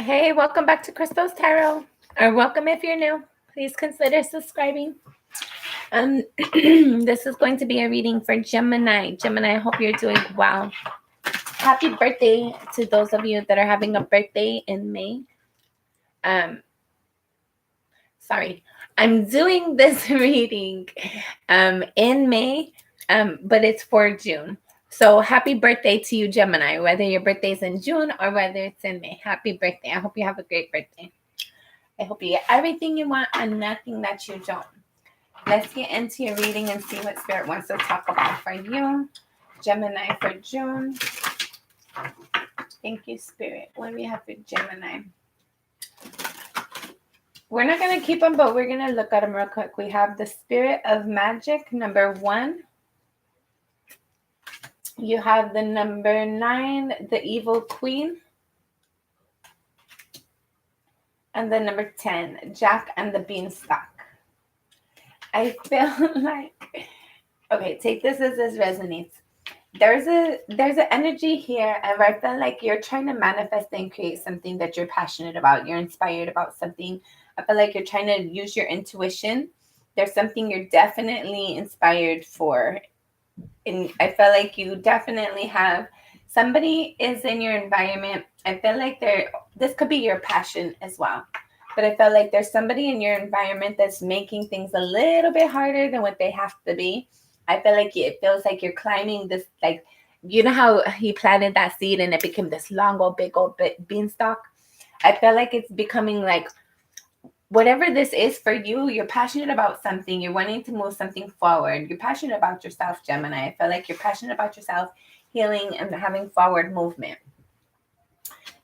Hey, welcome back to Crystal's Tarot, or welcome if you're new. Please consider subscribing. This is going to be a reading for Gemini. Gemini, I hope you're doing well. Happy birthday to those of you that are having a birthday in May. I'm doing this reading in May, but it's for June. So happy birthday to you, Gemini, whether your birthday's in June or whether it's in May. Happy birthday. I hope you have a great birthday. I hope you get everything you want and nothing that you don't. Let's get into your reading and see what Spirit wants to talk about for you. Gemini for June. Thank you, Spirit. What do we have for Gemini? We're not going to keep them, but we're going to look at them real quick. We have the Spirit of Magic, number 1. You have the number 9, the Evil Queen. And the number 10, Jack and the Beanstalk. I feel like, okay, take this as this resonates. There's an energy here, and I feel like you're trying to manifest and create something that you're passionate about. You're inspired about something. I feel like you're trying to use your intuition. There's something you're definitely inspired for. And I feel like you definitely have somebody is in your environment. I feel like this could be your passion as well. But I feel like there's somebody in your environment that's making things a little bit harder than what they have to be. I feel like it feels like you're climbing this, like, you know how he planted that seed and it became this long old, big old beanstalk? I feel like it's becoming like, whatever this is for you, you're passionate about something. You're wanting to move something forward. You're passionate about yourself, Gemini. I feel like you're passionate about yourself, healing and having forward movement.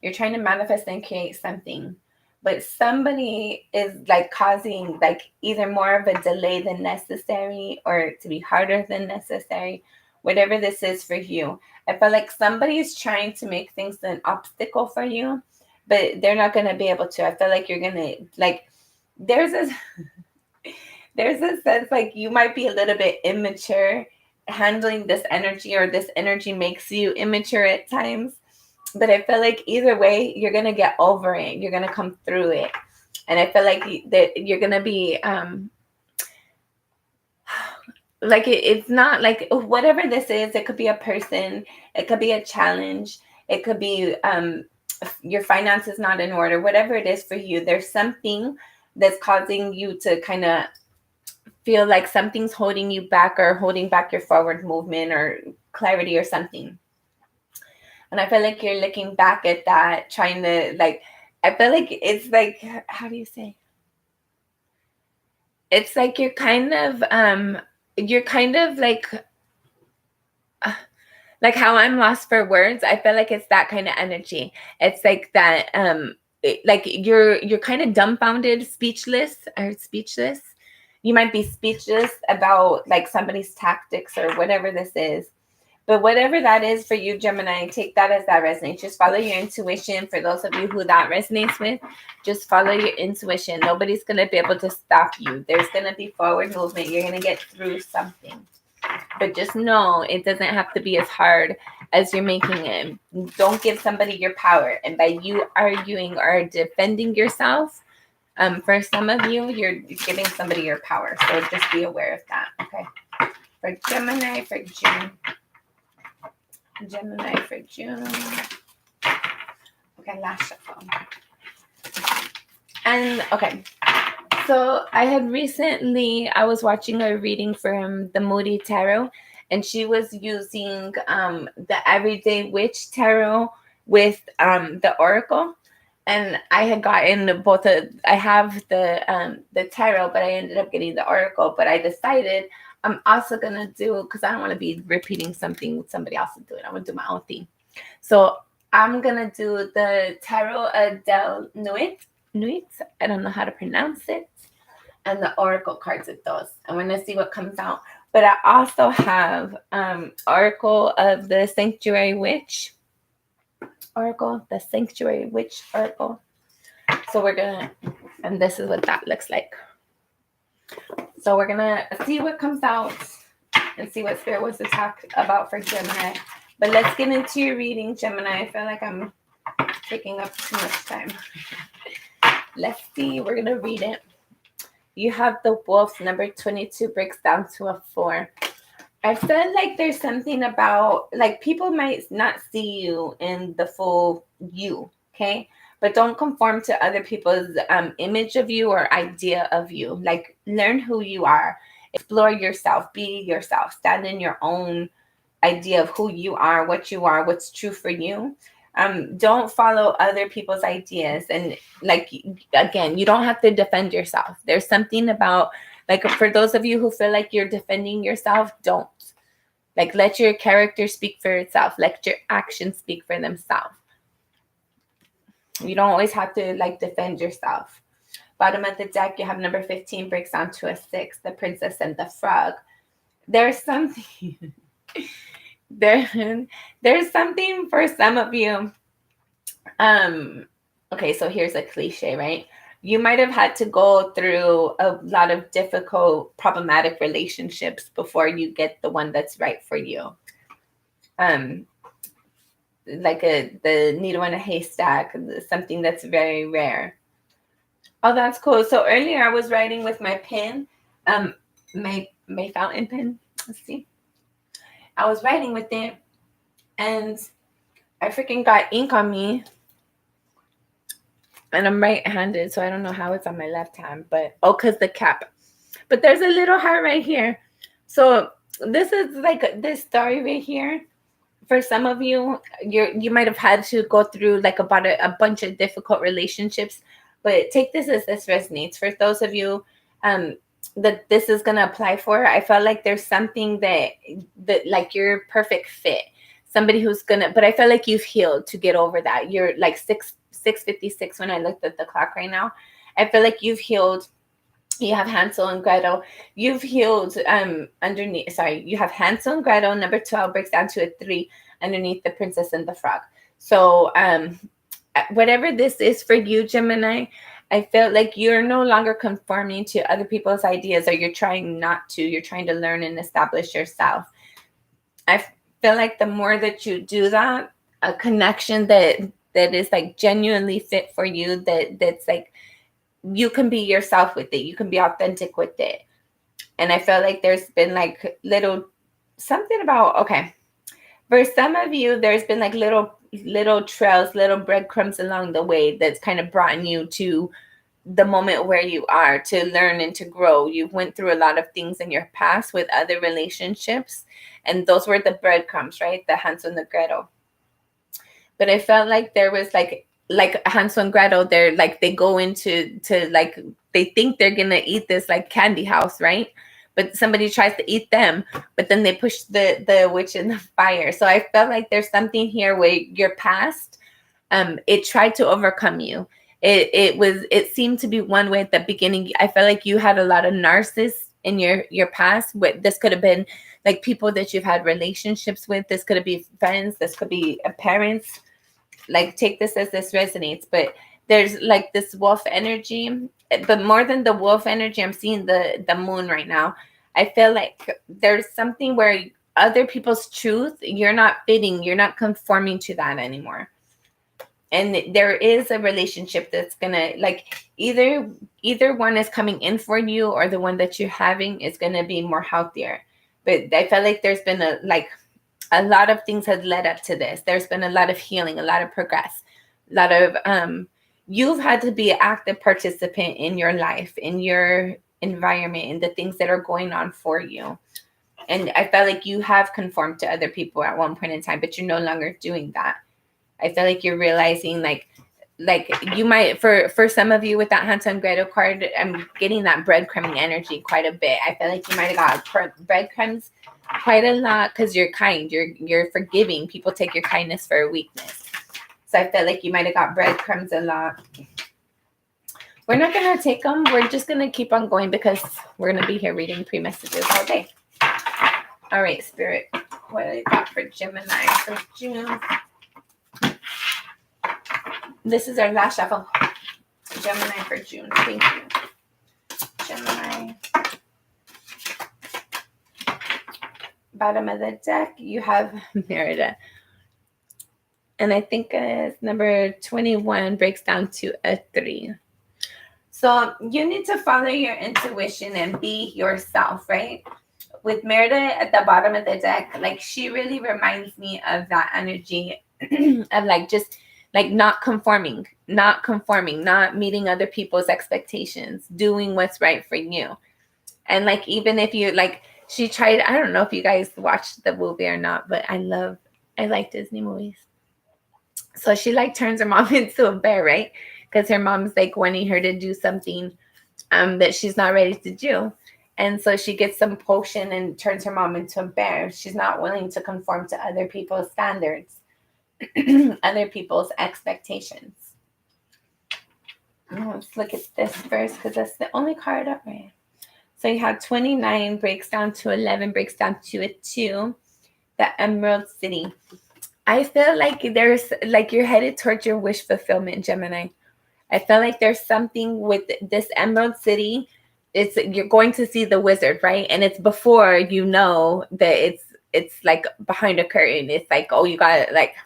You're trying to manifest and create something. But somebody is like causing like either more of a delay than necessary or to be harder than necessary. Whatever this is for you. I feel like somebody is trying to make things an obstacle for you, but they're not going to be able to. I feel like you're going to, like, there's a sense like you might be a little bit immature handling this energy, or this energy makes you immature at times. But I feel like either way, you're going to get over it. You're going to come through it. And I feel like that you're going to be, like, it's not like whatever this is. It could be a person. It could be a challenge. It could be your finances not in order. Whatever it is for you, there's something that's causing you to kind of feel like something's holding you back or holding back your forward movement or clarity or something. And I feel like you're looking back at that, trying to, like, I feel like it's like, how do you say? It's like you're kind of like how I'm lost for words. I feel like it's that kind of energy. It's like that, like you're kind of dumbfounded, speechless. You might be speechless about like somebody's tactics or whatever this is. But whatever that is for you, Gemini, take that as that resonates. Just follow your intuition. For those of you who that resonates with, just follow your intuition. Nobody's going to be able to stop you. There's going to be forward movement. You're going to get through something. But just know it doesn't have to be as hard as you're making it. Don't give somebody your power. And by you arguing or defending yourself, for some of you, you're giving somebody your power. So just be aware of that. Okay. For Gemini, for June. Gemini for June. Okay, last shuffle. And okay, so I was watching a reading from the Moody Tarot, and she was using the Everyday Witch Tarot with the Oracle. And I had gotten both. I have the tarot, but I ended up getting the Oracle. But I decided I'm also going to do, because I don't want to be repeating something somebody else is doing. I want to do my own thing. So I'm going to do the Tarot del Nuit. I don't know how to pronounce it. And the Oracle cards of those. I'm going to see what comes out. But I also have Oracle of the Sanctuary Witch. Oracle, the Sanctuary Witch Oracle. So we're going to, and this is what that looks like. So we're going to see what comes out and see what Spirit wants to talk about for Gemini. But let's get into your reading, Gemini. I feel like I'm Taking up too much time. Let's see. We're going to read it. You have the wolf. Number 22 breaks down to a 4. I feel like there's something about, like, people might not see you in the full you, okay? But don't conform to other people's image of you or idea of you. Like, learn who you are. Explore yourself. Be yourself. Stand in your own idea of who you are, what's true for you. Don't follow other people's ideas. And, like, again, you don't have to defend yourself. There's something about, like, for those of you who feel like you're defending yourself, don't. Like, let your character speak for itself. Let your actions speak for themselves. You don't always have to, like, defend yourself. Bottom of the deck, you have number 15 breaks down to a 6, the princess and the frog. There's something there's something for some of you. Okay, so here's a cliche, right? You might have had to go through a lot of difficult, problematic relationships before you get the one that's right for you. Like the needle in a haystack, something that's very rare. Oh, that's cool. So earlier I was writing with my pen, my fountain pen. Let's see. I was writing with it, and I freaking got ink on me. And I'm right-handed, so I don't know how it's on my left hand, but because the cap. But there's a little heart right here. So this is like this story right here. For some of you, you might have had to go through like about a bunch of difficult relationships, but take this as this resonates. For those of you that this is gonna apply for, I felt like there's something that like you're perfect fit. Somebody who's gonna, but I felt like you've healed to get over that. You're like 6:56 when I looked at the clock right now. I feel like you've healed. You have Hansel and Gretel. You've healed underneath. Sorry, you have Hansel and Gretel. Number 12 breaks down to a 3 underneath the princess and the frog. So whatever this is for you, Gemini, I feel like you're no longer conforming to other people's ideas, or you're trying not to. You're trying to learn and establish yourself. I feel like the more that you do that, a connection that is like genuinely fit for you, that's like you can be yourself with it. You can be authentic with it. And I feel like there's been like little something about, okay, for some of you, there's been like little trails, little breadcrumbs along the way that's kind of brought you to the moment where you are, to learn and to grow. You went through a lot of things in your past with other relationships, and those were the breadcrumbs, right? The Hansel and the Gretel. But I felt like there was like Hansel and Gretel, they're like, they go into like, they think they're gonna eat this like candy house, right? But somebody tries to eat them, but then they push the witch in the fire. So I felt like there's something here where your past, it tried to overcome you. It seemed to be one way at the beginning. I felt like you had a lot of narcissists in your past. This could have been like people that you've had relationships with. This could be friends. This could be parents. Like, take this as this resonates. But there's like this wolf energy. But more than the wolf energy, I'm seeing the moon right now. I feel like there's something where other people's truth, you're not fitting, you're not conforming to that anymore. And there is a relationship that's gonna, like, either one is coming in for you, or the one that you're having is gonna be more healthier. But I feel like there's been a lot of things has led up to this. There's been a lot of healing, a lot of progress, a lot of you've had to be an active participant in your life, in your environment, in the things that are going on for you. And I felt like you have conformed to other people at one point in time, but you're no longer doing that. I feel like you're realizing like you might, for some of you with that Hansel and Gretel card, I'm getting that breadcrumbing energy quite a bit. I feel like you might have got breadcrumbs quite a lot because you're kind, you're forgiving. People take your kindness for a weakness. So I felt like you might have got breadcrumbs a lot. We're not going to take them. We're just going to keep on going because we're going to be here reading pre-messages all day. All right, Spirit. What do you got for Gemini for June? This is our last shuffle. Gemini for June. Thank you. Gemini. Bottom of the deck, you have Merida. And I think number 21 breaks down to a 3. So you need to follow your intuition and be yourself, right? With Merida at the bottom of the deck, like she really reminds me of that energy of like just like not conforming, not meeting other people's expectations, doing what's right for you. And like even if you like, she tried, I don't know if you guys watched the movie or not, but I like Disney movies. So she like turns her mom into a bear, right? Because her mom's like wanting her to do something that she's not ready to do. And so she gets some potion and turns her mom into a bear. She's not willing to conform to other people's standards, other people's expectations. Let's look at this first because that's the only card up right. So you have 29 breaks down to 11, breaks down to a 2. The Emerald City. I feel like there's like you're headed towards your wish fulfillment, Gemini. I feel like there's something with this Emerald City. You're going to see the wizard, right? And it's before you know that it's like behind a curtain. It's like, oh, you got it. Like,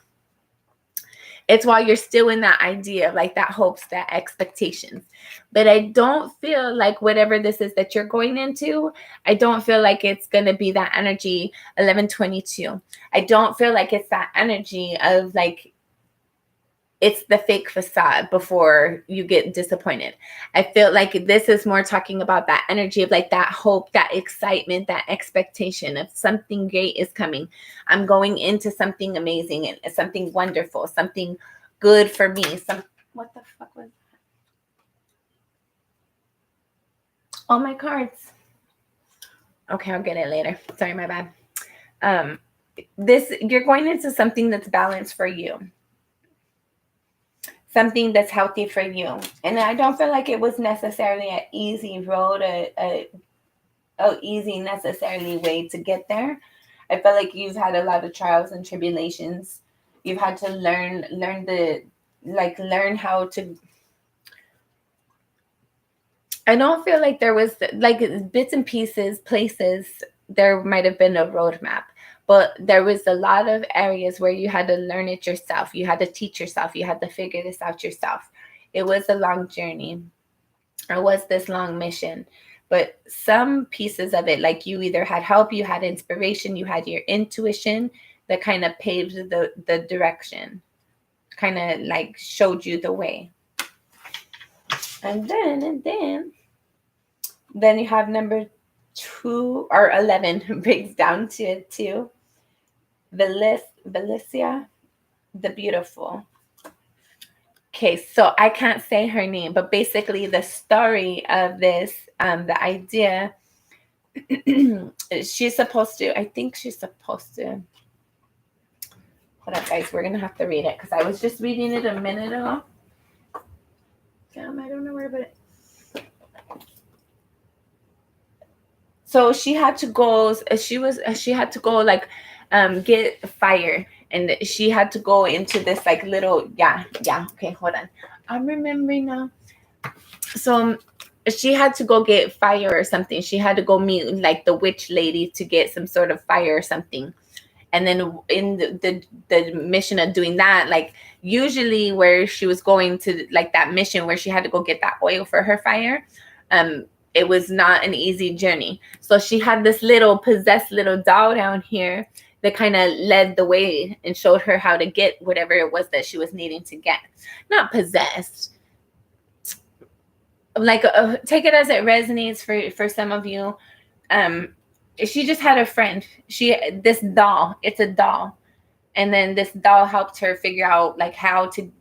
it's while you're still in that idea, like that hopes, that expectations. But I don't feel like whatever this is that you're going into, I don't feel like it's going to be that energy 1122. I don't feel like it's that energy of like, it's the fake facade before you get disappointed. I feel like this is more talking about that energy of like that hope, that excitement, that expectation of something great is coming. I'm going into something amazing and something wonderful, something good for me. What the fuck was that? Oh, my cards. Okay, I'll get it later. Sorry, my bad. You're going into something that's balanced for you. Something that's healthy for you. And I don't feel like it was necessarily an easy road, a easy necessarily way to get there. I feel like you've had a lot of trials and tribulations. You've had to learn how to. I don't feel like there was like bits and pieces, places, there might have been a roadmap. But there was a lot of areas where you had to learn it yourself. You had to teach yourself. You had to figure this out yourself. It was a long journey. It was this long mission. But some pieces of it, like you either had help, you had inspiration, you had your intuition that kind of paved the direction, kind of like showed you the way. And then you have number 2 or 11 breaks down to a 2. Valicia, the beautiful. Okay, so I can't say her name, but basically the story of this, the idea, she's supposed to, hold up, guys, we're going to have to read it because I was just reading it a minute ago. Damn, I don't know where, but so she had to go, like, get fire, and she had to go into this like little okay, hold on, I'm remembering now. So she had to go get fire or something. She had to go meet like the witch lady to get some sort of fire or something. And then in the mission of doing that, like usually where she was going to, like that mission where she had to go get that oil for her fire, it was not an easy journey. So she had this little possessed little doll down here that kind of led the way and showed her how to get whatever it was that she was needing to get. Not possessed. Like, take it as it resonates for some of you. She just had a friend. This doll, it's a doll. And then this doll helped her figure out like how to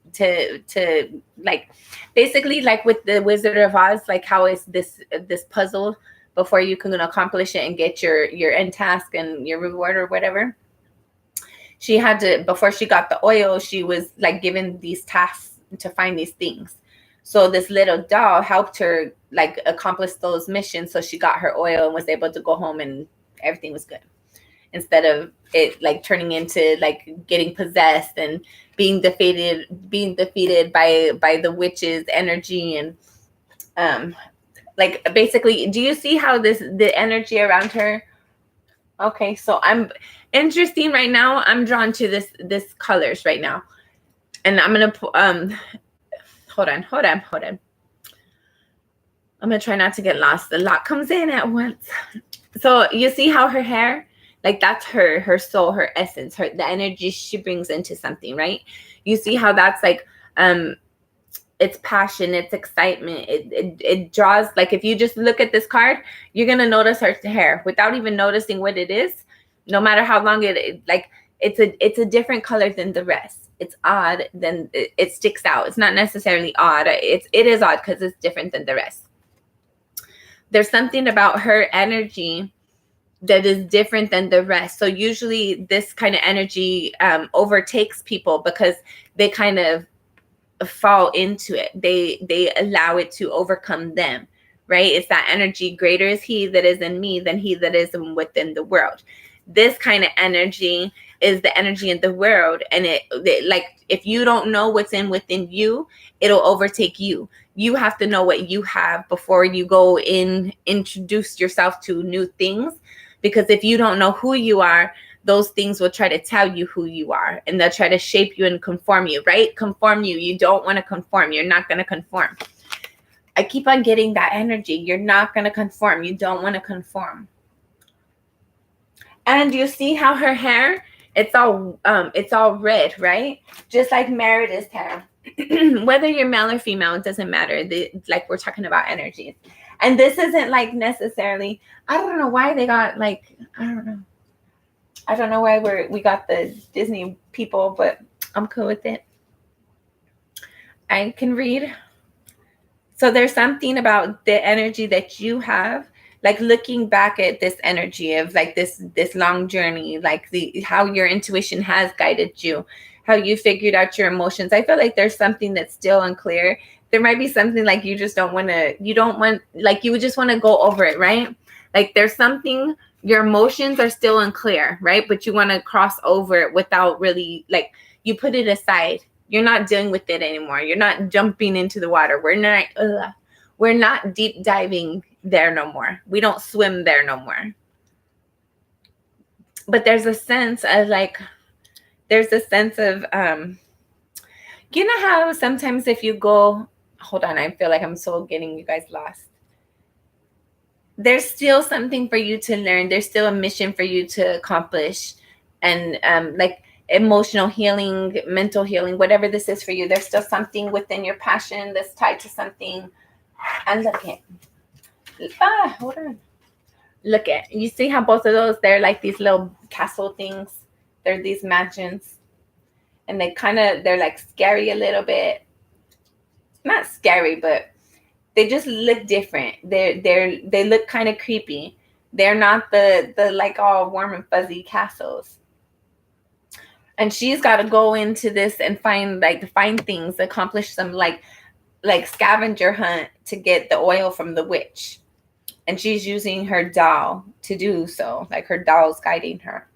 like, basically like with the Wizard of Oz, like how is this puzzle before you can accomplish it and get your end task and your reward or whatever. She had to, before she got the oil, she was like given these tasks to find these things. So this little doll helped her like accomplish those missions. So she got her oil and was able to go home and everything was good. Instead of it like turning into like getting possessed and being defeated by the witch's energy. And like basically, do you see how the energy around her? Okay, so I'm interesting right now. I'm drawn to this colors right now. And I'm going to, hold on. I'm going to try not to get lost. A lot comes in at once. So you see how her hair, like that's her soul, her essence, the energy she brings into something, right? You see how that's like, it's passion, it's excitement. It draws, like if you just look at this card, you're going to notice her hair without even noticing what it is. No matter how long like it's a different color than the rest. It's odd, then it sticks out. It's not necessarily odd. It is odd because it's different than the rest. There's something about her energy that is different than the rest. So usually this kind of energy overtakes people because they kind of fall into it. They allow it to overcome them, right? It's that energy. Greater is he that is in me than he that is within the world. This kind of energy is the energy in the world, and it like if you don't know what's within you, it'll overtake you. You have to know what you have before you go introduce yourself to new things, because if you don't know who you are, those things will try to tell you who you are, and they'll try to shape you and conform you, right? Conform you. You don't want to conform. You're not going to conform. I keep on getting that energy. You're not going to conform. You don't want to conform. And you see how her hair, it's all red, right? Just like Meredith's hair. Whether you're male or female, it doesn't matter. Like we're talking about energies. And this isn't like necessarily, I don't know why they got like, I don't know why we got the Disney people, but I'm cool with it. I can read. So there's something about the energy that you have, like looking back at this energy of like this long journey, like how your intuition has guided you, how you figured out your emotions. I feel like there's something that's still unclear. There might be something like you just don't want, like you would just want to go over it, right? Like there's something, your emotions are still unclear, right? But you want to cross over it without really, like, you put it aside. You're not dealing with it anymore. You're not jumping into the water. We're not deep diving there no more. We don't swim there no more. But there's a sense of you know how sometimes if you go, hold on, I feel like I'm so getting you guys lost. There's still something for you to learn. There's still a mission for you to accomplish. And like emotional healing, mental healing, whatever this is for you, there's still something within your passion that's tied to something. And look at, hold on. Look at, you see how both of those, they're like these little castle things. They're these mansions. And they're like scary a little bit. Not scary, but they just look different. They look kind of creepy. They're not the like all warm and fuzzy castles. And she's got to go into this and find things, accomplish some like scavenger hunt to get the oil from the witch. And she's using her doll to do so. Like her doll's guiding her.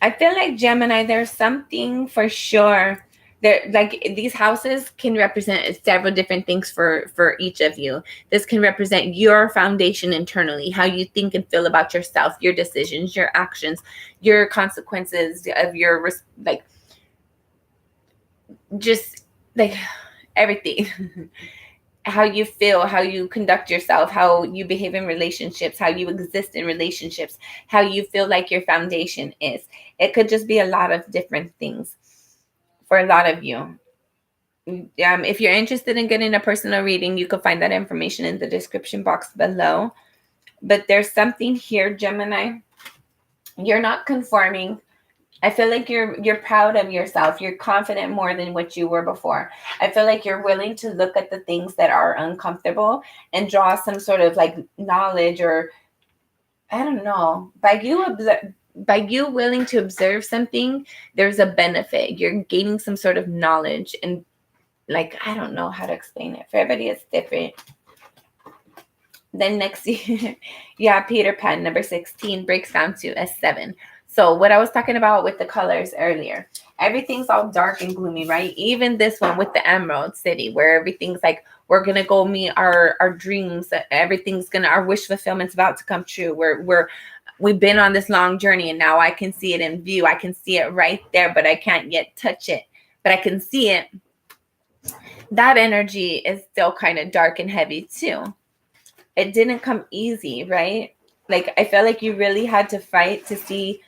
I feel like Gemini, there's something for sure. There, like these houses can represent several different things for each of you. This can represent your foundation internally, how you think and feel about yourself, your decisions, your actions, your consequences of your just like everything. How you feel, how you conduct yourself, how you behave in relationships, how you exist in relationships, how you feel like your foundation is. It could just be a lot of different things for a lot of you. If you're interested in getting a personal reading, you can find that information in the description box below. But there's something here, Gemini. You're not conforming. I feel like you're proud of yourself. You're confident more than what you were before. I feel like you're willing to look at the things that are uncomfortable and draw some sort of like knowledge, or I don't know. By you willing to observe something, there's a benefit. You're gaining some sort of knowledge, and like I don't know how to explain it. For everybody, it's different. Then next year, yeah, Peter Pan number 16 breaks down to a 7. So what I was talking about with the colors earlier, everything's all dark and gloomy, right? Even this one with the Emerald City, where everything's like, we're going to go meet our dreams. Our wish fulfillment's about to come true. We're we've been on this long journey and now I can see it in view. I can see it right there, but I can't yet touch it, but I can see it. That energy is still kind of dark and heavy too. It didn't come easy, right? Like, I felt like you really had to fight to see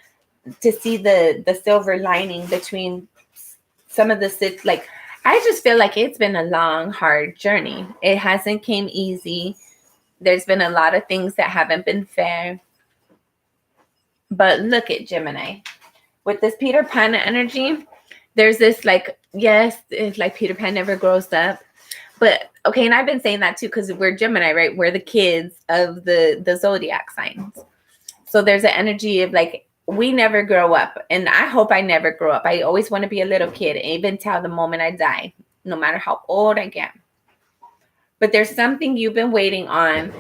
the silver lining between some of the, like, I just feel like it's been a long, hard journey. It hasn't came easy. There's been a lot of things that haven't been fair. But look at Gemini. With this Peter Pan energy, there's this, like, yes, it's like Peter Pan never grows up. But, okay, and I've been saying that too because we're Gemini, right? We're the kids of the zodiac signs. So there's an energy of, like, we never grow up. And I hope I never grow up. I always want to be a little kid, even till the moment I die, no matter how old I get. But there's something you've been waiting on.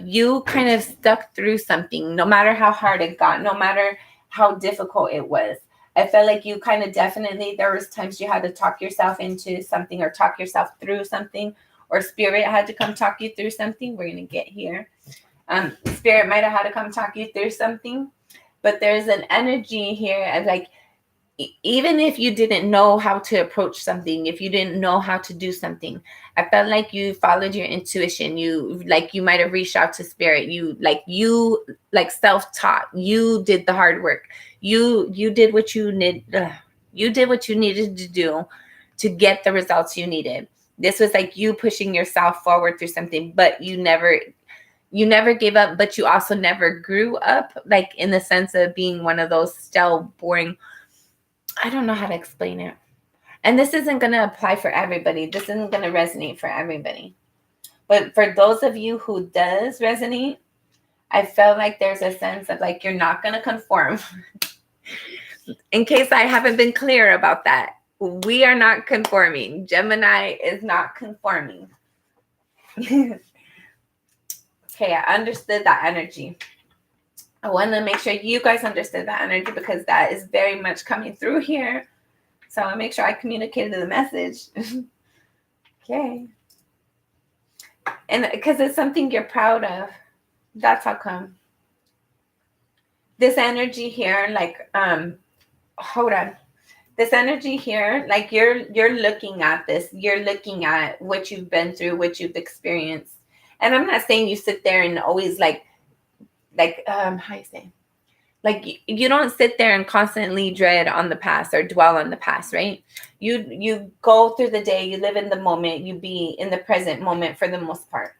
You kind of stuck through something, no matter how hard it got, no matter how difficult it was. I felt like you kind of definitely, there was times you had to talk yourself into something or talk yourself through something, or spirit had to come talk you through something. We're going to get here. Spirit might have had to come talk you through something, but there's an energy here of, like, even if you didn't know how to approach something, if you didn't know how to do something, I felt like you followed your intuition. You might have reached out to spirit. You self-taught. You did the hard work. You did what you need. You did what you needed to do to get the results you needed. This was like you pushing yourself forward through something, but you never gave up, but you also never grew up, like, in the sense of being one of those still boring. I don't know how to explain it. And this isn't going to apply for everybody. This isn't going to resonate for everybody. But for those of you who does resonate, I felt like there's a sense of, like, you're not going to conform. In case I haven't been clear about that, we are not conforming. Gemini is not conforming. Okay, I understood that energy. I want to make sure you guys understood that energy because that is very much coming through here. So I want to make sure I communicated the message. Okay. And because it's something you're proud of. That's how come. This energy here, like, hold on. This energy here, like, you're looking at this. You're looking at what you've been through, what you've experienced. And I'm not saying you sit there and always, how you say? Like, you don't sit there and constantly dread on the past or dwell on the past, right? You go through the day, you live in the moment, you be in the present moment for the most part.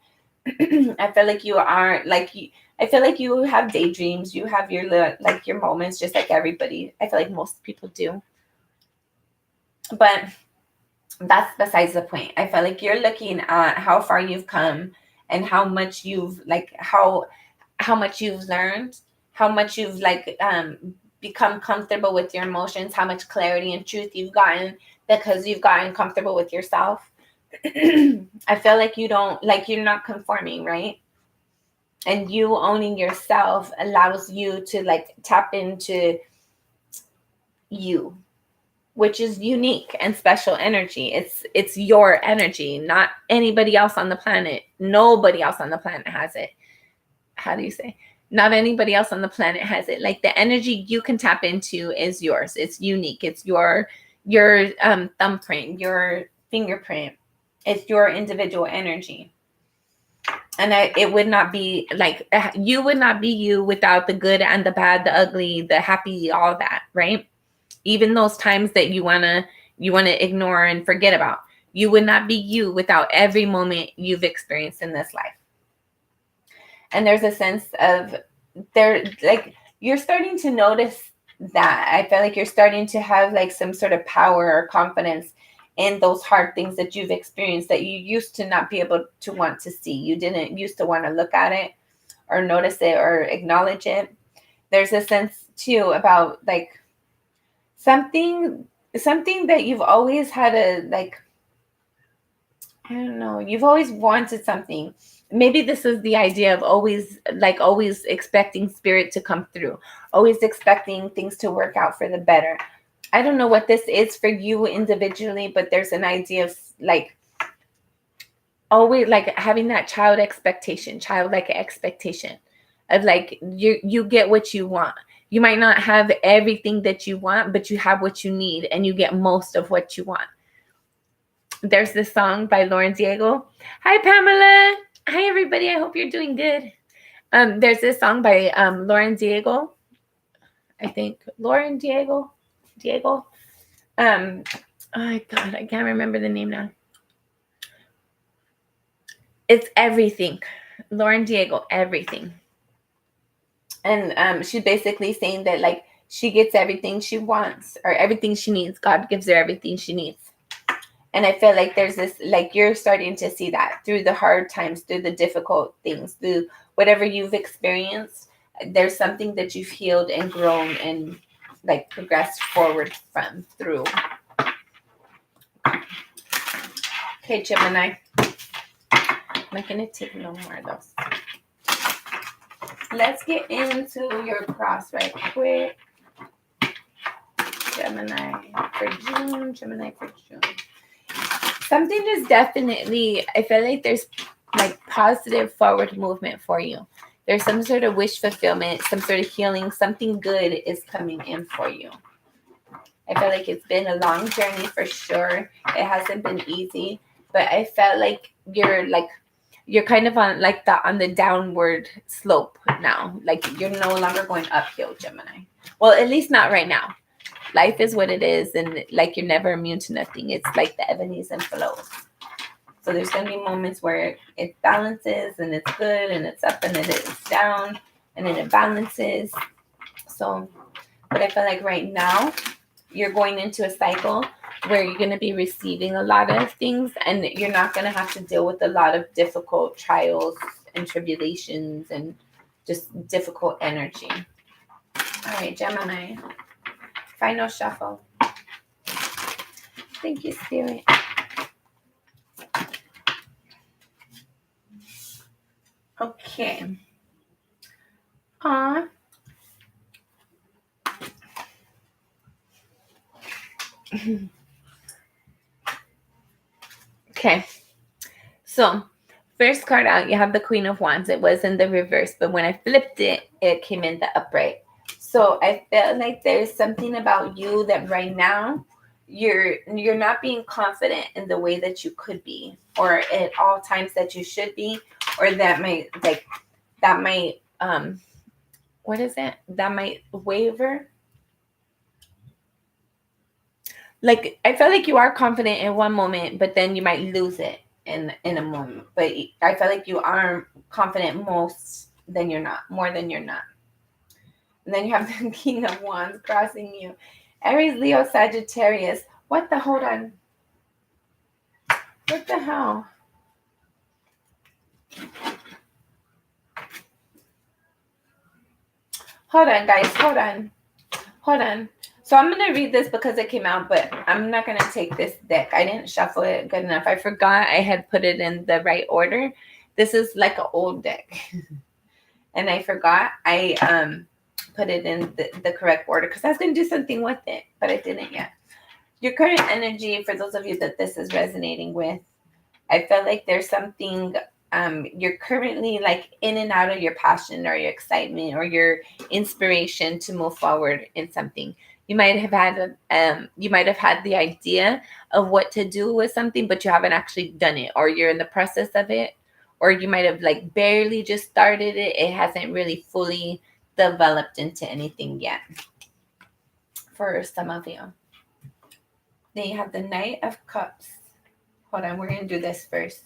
I feel like you are, like, I feel like you have daydreams, you have your moments, just like everybody. I feel like most people do. But that's besides the point. I feel like you're looking at how far you've come and how much you've, like, how much you've learned, how much you've, like, become comfortable with your emotions, how much clarity and truth you've gotten because you've gotten comfortable with yourself. I feel like you're not conforming, right? And you owning yourself allows you to, like, tap into you, which is unique and special energy. It's your energy, not anybody else on the planet. Nobody else on the planet has it. How do you say? Not anybody else on the planet has it. Like, the energy you can tap into is yours. It's unique. It's your thumbprint, your fingerprint. It's your individual energy. And it would not be, like, you would not be you without the good and the bad, the ugly, the happy, all that, right? Even those times that you wanna ignore and forget about. You would not be you without every moment you've experienced in this life. And there's a sense of you're starting to notice that. I feel like you're starting to have, like, some sort of power or confidence in those hard things that you've experienced that you used to not be able to want to see. You didn't used to want to look at it or notice it or acknowledge it. There's a sense too about, like, something that you've always had I don't know, you've always wanted something. Maybe this is the idea of always expecting spirit to come through, always expecting things to work out for the better. I don't know what this is for you individually, but there's an idea of, like, always, like, having that childlike expectation. of like you get what you want. You might not have everything that you want, but you have what you need and you get most of what you want. There's this song by Lauren Diego. Hi, Pamela. Hi, everybody. I hope you're doing good. There's this song by Lauren Diego. I think Lauren Diego. Oh my God, I can't remember the name now. It's Everything. Lauren Diego, Everything. And she's basically saying that like she gets everything she wants or everything she needs. God gives her everything she needs. And I feel like there's this, like you're starting to see that through the hard times, through the difficult things, through whatever you've experienced. There's something that you've healed and grown and like progressed forward from through. Okay, Gemini. I'm not going to take no more of those. Let's get into your cross right quick. Gemini for June. Something is definitely, I feel like there's like positive forward movement for you. There's some sort of wish fulfillment, some sort of healing, something good is coming in for you. I feel like it's been a long journey for sure. It hasn't been easy, but I felt like you're kind of on like on the downward slope now. Like you're no longer going uphill, Gemini. Well, at least not right now. Life is what it is, and like you're never immune to nothing. It's like the ebbs and flows. So there's going to be moments where it balances and it's good and it's up and then it's down and then it balances. So, but I feel like right now you're going into a cycle where you're going to be receiving a lot of things and you're not going to have to deal with a lot of difficult trials and tribulations and just difficult energy. All right, Gemini. Final shuffle. Thank you, Spirit. Okay. Okay. So, first card out, you have the Queen of Wands. It was in the reverse, but when I flipped it, it came in the upright. So I felt like there's something about you that right now you're not being confident in the way that you could be, or at all times that you should be, or that might what is it? That might waver. Like I feel like you are confident in one moment, but then you might lose it in a moment. But I feel like you are confident more than you're not. And then you have the King of Wands crossing you. Aries, Leo, Sagittarius. Hold on. What the hell? Hold on, guys. Hold on. So I'm going to read this because it came out, but I'm not going to take this deck. I didn't shuffle it good enough. I forgot I had put it in the right order. This is like an old deck. And I forgot I put it in the correct order because I was going to do something with it, but I didn't yet. Your current energy, for those of you that this is resonating with, I feel like there's something you're currently like in and out of your passion or your excitement or your inspiration to move forward in something. You might have had the idea of what to do with something, but you haven't actually done it, or you're in the process of it, or you might have like barely just started it. It hasn't really fully developed into anything yet for some of you. Then you have the Knight of Cups. Hold on, we're going to do this first.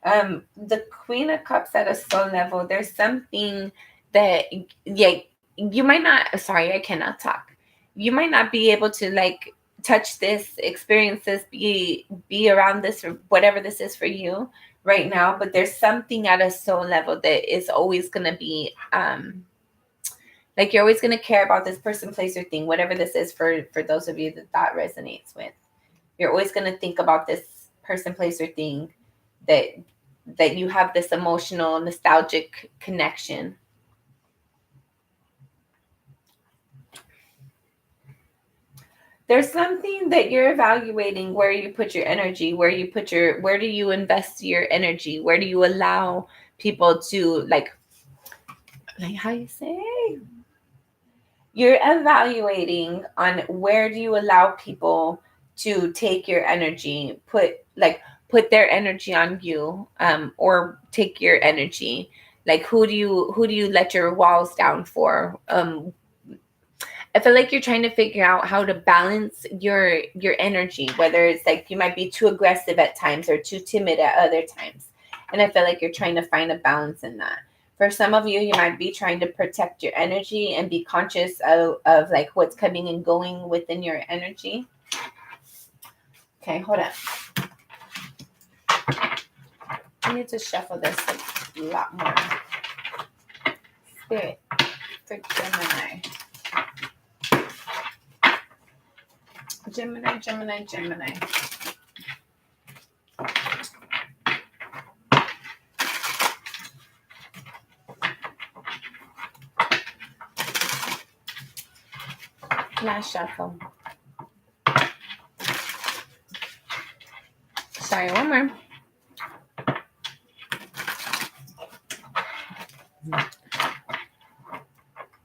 The Queen of Cups at a soul level, there's something that, you might not, sorry, I cannot talk. You might not be able to like touch this, experience this, be around this, or whatever this is for you right now, but there's something at a soul level that is always going to be, like you're always going to care about this person, place, or thing, whatever this is for those of you that resonates with. You're always going to think about this person, place, or thing that you have this emotional, nostalgic connection. There's something that you're evaluating where you put your energy, where do you invest your energy? Where do you allow people to like, like how you say, you're evaluating on where do you allow people to take your energy, put their energy on you, or take your energy. Like who do you let your walls down for? I feel like you're trying to figure out how to balance your energy, whether it's like you might be too aggressive at times or too timid at other times. And I feel like you're trying to find a balance in that. For some of you, you might be trying to protect your energy and be conscious of like what's coming and going within your energy. Okay, hold on. I need to shuffle this a lot more. Spirit for Gemini. Gemini. Last shuffle. Sorry, one more.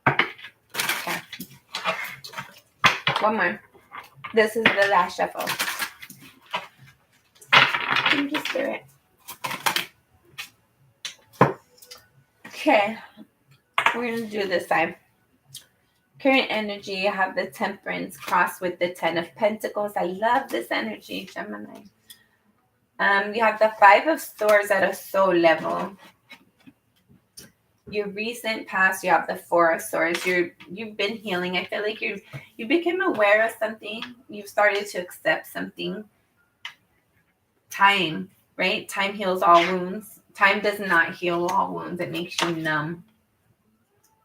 Okay. One more. This is the last shuffle. Thank you, Spirit. Okay. We're going to do this side. Current energy, you have the Temperance crossed with the Ten of Pentacles. I love this energy, Gemini. You have the Five of Swords at a soul level. Your recent past, you have the Four of Swords. You've been healing. I feel like you became aware of something. You've started to accept something. Time, right? Time heals all wounds. Time does not heal all wounds. It makes you numb.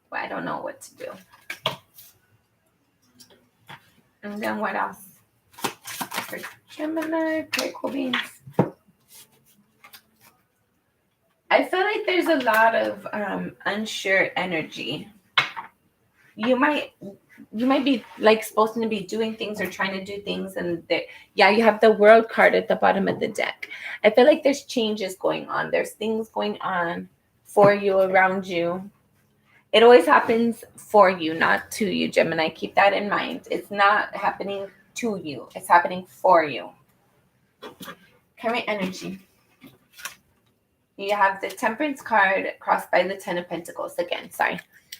But I don't know what to do. And then what else? For Gemini, very cool beans. I feel like there's a lot of unsure energy. You might be like supposed to be doing things or trying to do things, and you have the World card at the bottom of the deck. I feel like there's changes going on. There's things going on for you, around you. It always happens for you, not to you, Gemini. Keep that in mind. It's not happening to you. It's happening for you. Current energy. You have the Temperance card crossed by the Ten of Pentacles. Again, sorry.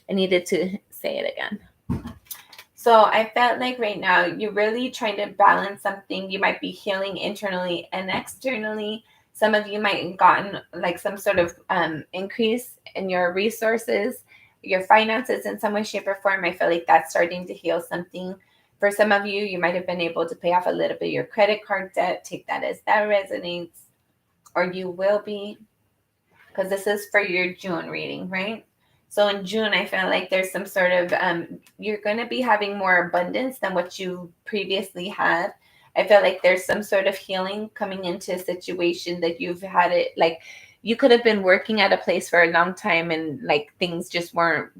I needed to say it again. So I felt like right now you're really trying to balance something. You might be healing internally and externally. Some of you might have gotten like some sort of increase in your resources, your finances in some way, shape, or form. I feel like that's starting to heal something. For some of you, you might have been able to pay off a little bit of your credit card debt. Take that as that resonates. Or you will be. Because this is for your June reading, right? So in June, I feel like there's some sort of, you're going to be having more abundance than what you previously had. I feel like there's some sort of healing coming into a situation that you've had it, like you could have been working at a place for a long time and like things just weren't,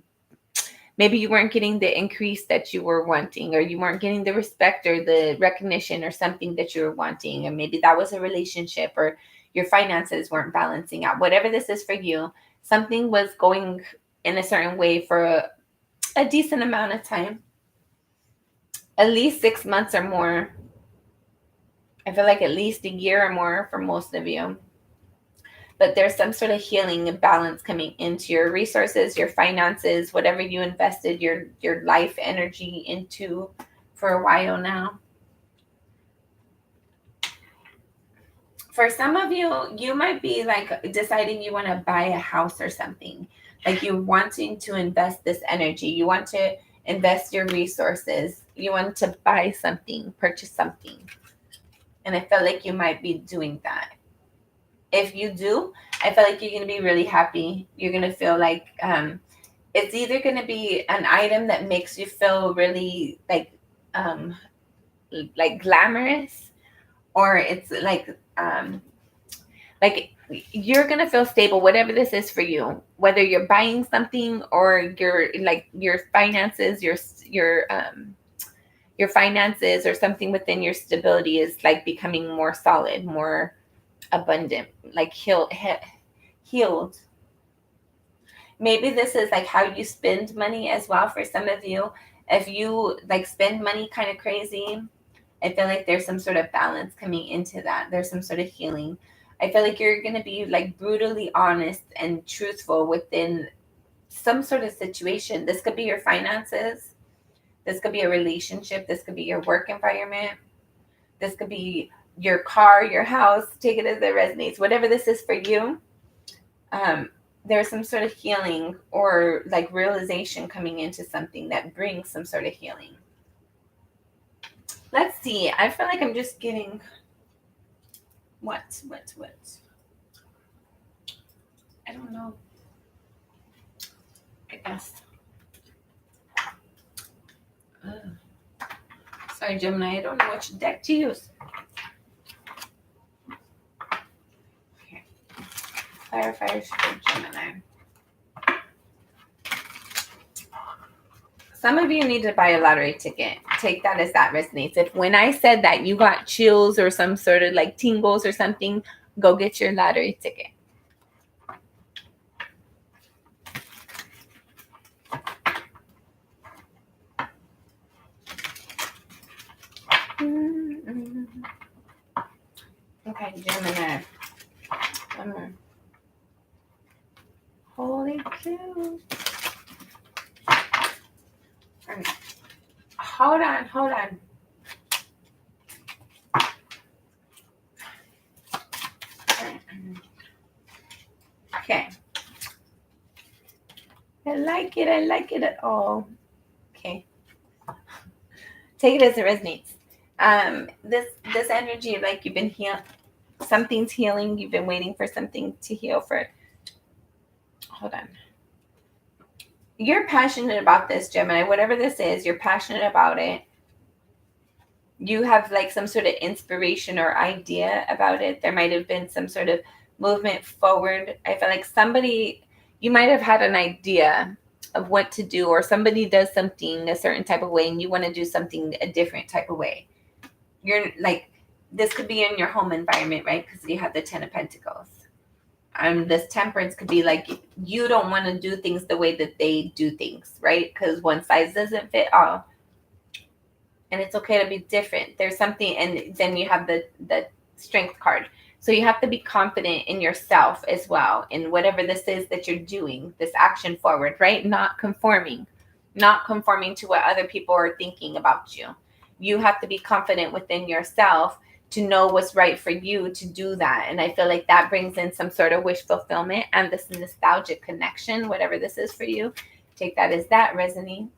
maybe you weren't getting the increase that you were wanting, or you weren't getting the respect or the recognition or something that you were wanting. And maybe that was a relationship, or your finances weren't balancing out. Whatever this is for you, something was going in a certain way for a decent amount of time, at least 6 months or more. I feel like at least a year or more for most of you. But there's some sort of healing and balance coming into your resources, your finances, whatever you invested your life energy into for a while now. For some of you, you might be like deciding you want to buy a house or something. Like you're wanting to invest this energy. You want to invest your resources. You want to buy something, purchase something. And I feel like you might be doing that. If you do, I feel like you're going to be really happy. You're going to feel like it's either going to be an item that makes you feel really like glamorous, or it's like you're gonna feel stable, whatever this is for you, whether you're buying something or your finances, your finances or something within your stability is like becoming more solid, more abundant, like healed. Maybe this is like how you spend money as well for some of you. If you like spend money kind of crazy, I feel like there's some sort of balance coming into that. There's some sort of healing. I feel like you're going to be like brutally honest and truthful within some sort of situation. This could be your finances. This could be a relationship. This could be your work environment. This could be your car, your house. Take it as it resonates. Whatever this is for you, there's some sort of healing or like realization coming into something that brings some sort of healing. Let's see. I feel like I'm just getting what? I don't know. I guess. Sorry, Gemini. I don't know which deck to use. Okay. Clarifiers for Gemini. Some of you need to buy a lottery ticket. Take that as that resonates. If when I said that you got chills or some sort of like tingles or something, go get your lottery ticket. Okay, Gemini. Holy cow. Hold on. Okay. I like it at all. Okay. Take it as it resonates. This energy, like you've been healed. Something's healing. You've been waiting for something to heal for. Hold on. You're passionate about this, Gemini. Whatever this is, you're passionate about it. You have like some sort of inspiration or idea about it. There might have been some sort of movement forward. I feel like you might have had an idea of what to do, or somebody does something a certain type of way and you want to do something a different type of way. You're like, this could be in your home environment, right? Because you have the 10 of Pentacles. This temperance could be like you don't want to do things the way that they do things, right? Because one size doesn't fit all, and it's okay to be different. There's something, and then you have the strength card. So you have to be confident in yourself as well, in whatever this is that you're doing, this action forward, right? Not conforming to what other people are thinking about you. You have to be confident within yourself to know what's right for you to do that. And I feel like that brings in some sort of wish fulfillment and this nostalgic connection, whatever this is for you. Take that as that resonates.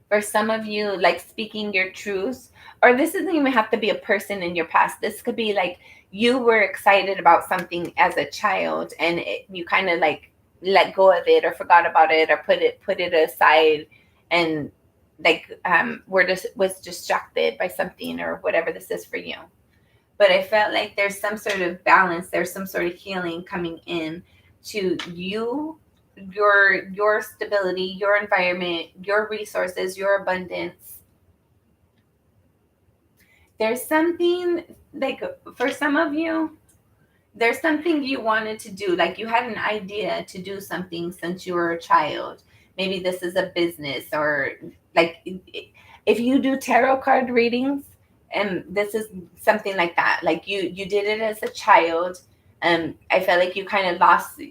For some of you, like speaking your truths, or this doesn't even have to be a person in your past. This could be like you were excited about something as a child and you kind of like let go of it or forgot about it or put it aside and like was distracted by something or whatever this is for you. But I felt like there's some sort of balance, there's some sort of healing coming in to you, your stability, your environment, your resources, your abundance. There's something like for some of you, there's something you wanted to do, like you had an idea to do something since you were a child. Maybe this is a business, or like if you do tarot card readings, and this is something like that, like you did it as a child. I felt like you kind of lost,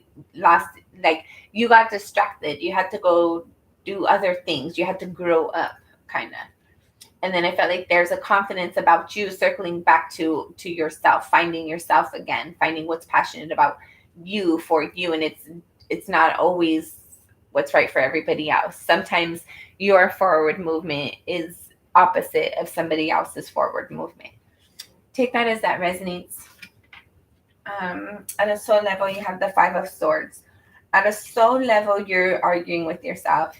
like you got distracted, you had to go do other things, you had to grow up kind of. And then I felt like there's a confidence about you circling back to yourself, finding yourself again, finding what's passionate about you for you. And it's not always what's right for everybody else. Sometimes your forward movement is opposite of somebody else's forward movement. Take that as that resonates. At a soul level, you have the 5 of Swords. At a soul level, you're arguing with yourself.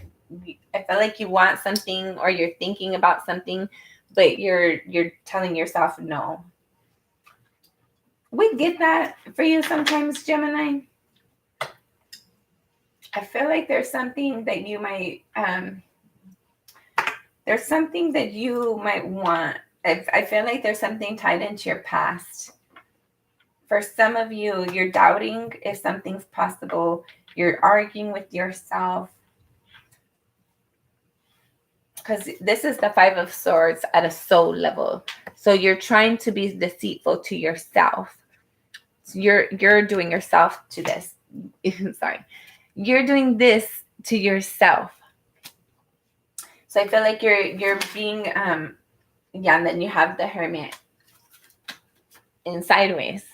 I feel like you want something or you're thinking about something, but you're telling yourself no. We get that for you sometimes, Gemini. I feel like there's something that you might want. I feel like there's something tied into your past. For some of you, you're doubting if something's possible You're arguing with yourself. Because this is the Five of Swords at a soul level. So you're trying to be deceitful to yourself. So you're doing yourself to this. Sorry. You're doing this to yourself. So I feel like you're being yeah, and then you have the Hermit in sideways.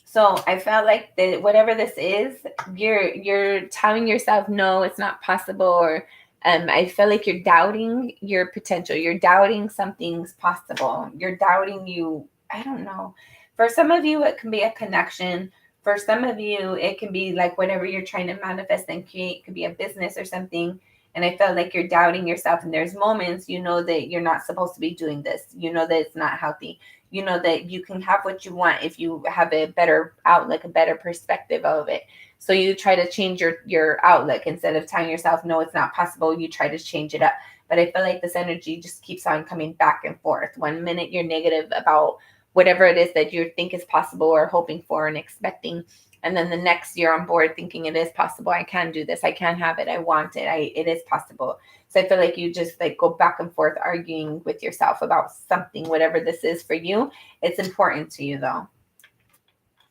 So I felt like that whatever this is, you're telling yourself no, it's not possible, or I feel like you're doubting your potential. You're doubting something's possible. You're doubting you. I don't know. For some of you, it can be a connection. For some of you, it can be like whatever you're trying to manifest and create. It could be a business or something. And I felt like you're doubting yourself. And there's moments you know that you're not supposed to be doing this. You know that it's not healthy. You know that you can have what you want if you have a better outlook, a better perspective of it. So you try to change your outlook. Instead of telling yourself no, it's not possible, you try to change it up. But I feel like this energy just keeps on coming back and forth. One minute you're negative about whatever it is that you think is possible or hoping for and expecting, and then the next you're on board thinking it is possible. I can do this. I can have it. I want it. It is possible. So I feel like you just like go back and forth arguing with yourself about something, whatever this is for you. It's important to you though.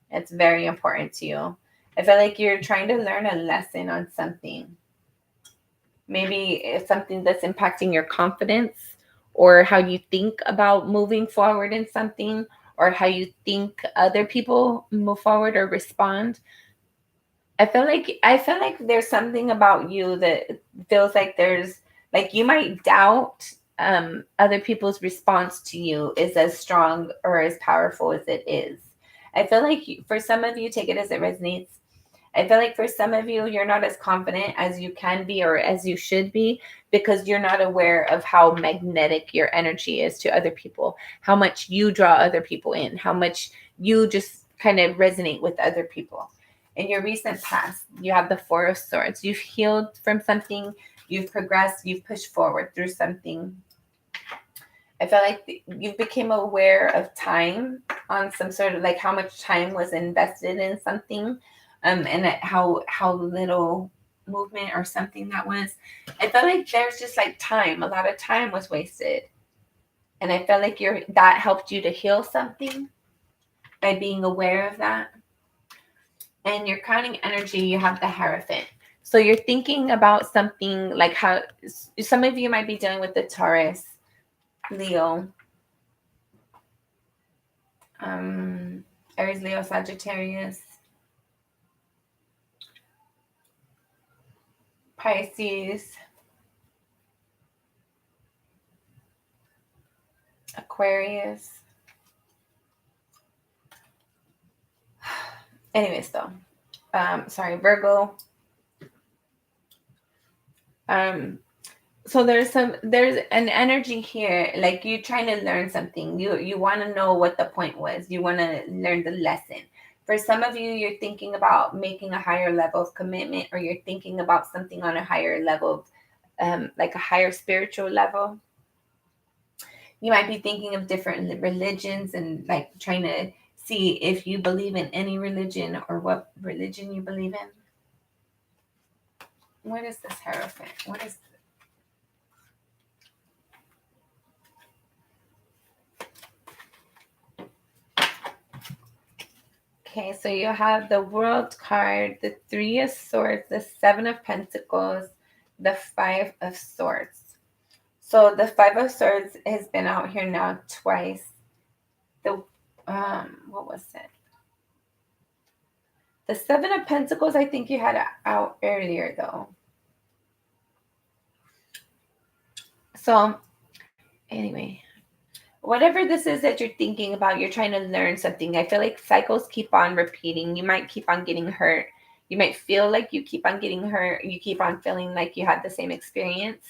It's very important to you. I feel like you're trying to learn a lesson on something. Maybe it's something that's impacting your confidence or how you think about moving forward in something or how you think other people move forward or respond. I feel like there's something about you that feels like there's like you might doubt other people's response to you is as strong or as powerful as it is. I feel like for some of you, take it as it resonates. I feel like for some of you, you're not as confident as you can be or as you should be because you're not aware of how magnetic your energy is to other people, how much you draw other people in, how much you just kind of resonate with other people. In your recent past, you have the Four of Swords. You've healed from something, you've progressed, you've pushed forward through something. I felt like you became aware of time on some sort of like how much time was invested in something, and how little movement or something that was. I felt like there's just like time. A lot of time was wasted, and I felt like that helped you to heal something by being aware of that. And your crowning energy, you have the Hierophant. So you're thinking about something like how some of you might be dealing with the Taurus, Leo, Aries, Leo, Sagittarius, Pisces, Aquarius. Anyways, though, sorry, Virgo. So there's an energy here, like you trying to learn something. You want to know what the point was. You want to learn the lesson. For some of you, you're thinking about making a higher level of commitment, or you're thinking about something on a higher level, like a higher spiritual level. You might be thinking of different religions and like trying to see if you believe in any religion or what religion you believe in. What is this Hierophant? What is Okay, so you have the World card, the Three of Swords, the Seven of Pentacles, the Five of Swords. So the Five of Swords has been out here now twice. The what was it? The Seven of Pentacles, I think you had it out earlier though. So anyway, whatever this is that you're thinking about, you're trying to learn something. I feel like cycles keep on repeating. You might keep on getting hurt. You might feel like you keep on getting hurt. You keep on feeling like you had the same experience.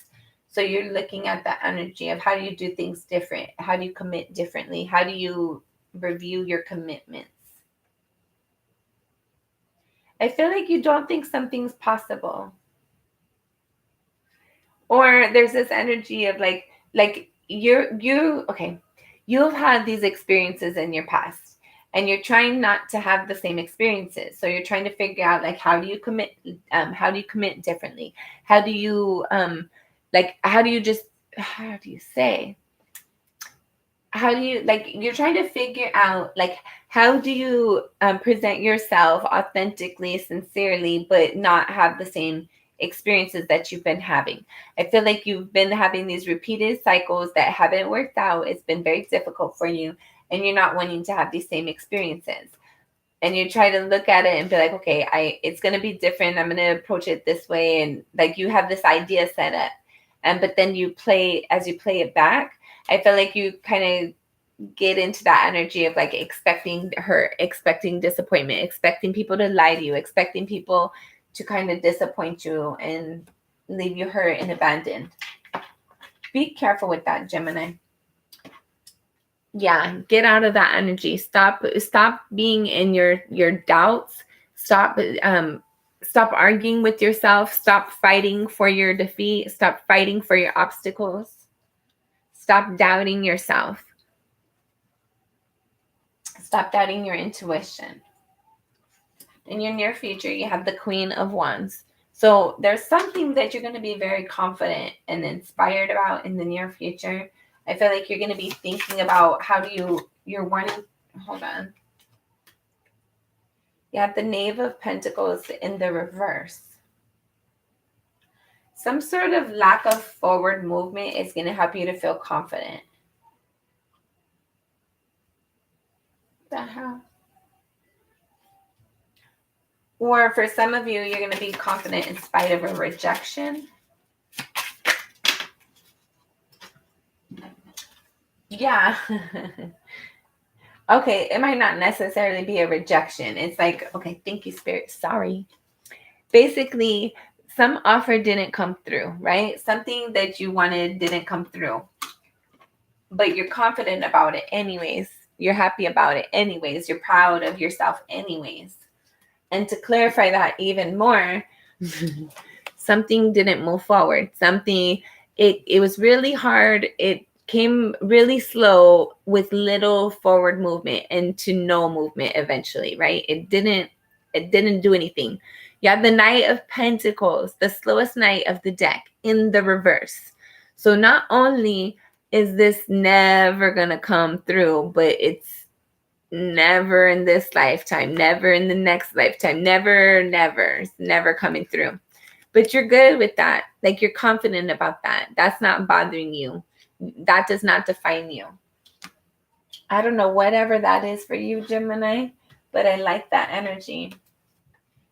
So you're looking at the energy of how do you do things different? How do you commit differently? How do you review your commitments? I feel like you don't think something's possible. Or there's this energy of like you okay, you've had these experiences in your past and you're trying not to have the same experiences. So you're trying to figure out like how do you commit differently? How do you you're trying to figure out like how do you present yourself authentically, sincerely, but not have the same experiences that you've been having. I feel like you've been having these repeated cycles that haven't worked out. It's been very difficult for you, and you're not wanting to have these same experiences. And you try to look at it and be like, okay, it's going to be different. I'm going to approach it this way. And like you have this idea set up. But then as you play it back, I feel like you kind of get into that energy of like expecting disappointment, expecting people to lie to you, expecting people to kind of disappoint you and leave you hurt and abandoned. Be careful with that, Gemini. Yeah, get out of that energy. Stop being in your doubts. Stop arguing with yourself. Stop fighting for your defeat. Stop fighting for your obstacles. Stop doubting yourself. Stop doubting your intuition. In your near future, you have the Queen of Wands. So there's something that you're going to be very confident and inspired about in the near future. I feel like you're going to be thinking about you're wanting, hold on. You have the Knave of Pentacles in the reverse. Some sort of lack of forward movement is going to help you to feel confident. What the hell? Or for some of you, you're going to be confident in spite of a rejection. Yeah. Okay, it might not necessarily be a rejection. It's like, okay, thank you, Spirit. Sorry. Basically, some offer didn't come through, right? Something that you wanted didn't come through. But you're confident about it anyways. You're happy about it anyways. You're proud of yourself anyways. And to clarify that even more, something didn't move forward. It was really hard. It came really slow with little forward movement and to no movement eventually, right? It didn't do anything. You have the Knight of Pentacles, the slowest knight of the deck, in the reverse. So not only is this never gonna come through, but it's never in this lifetime, never in the next lifetime, it's never coming through. But you're good with that. Like you're confident about that. That's not bothering you. That does not define you. I don't know, whatever that is for you, Gemini, but I like that energy.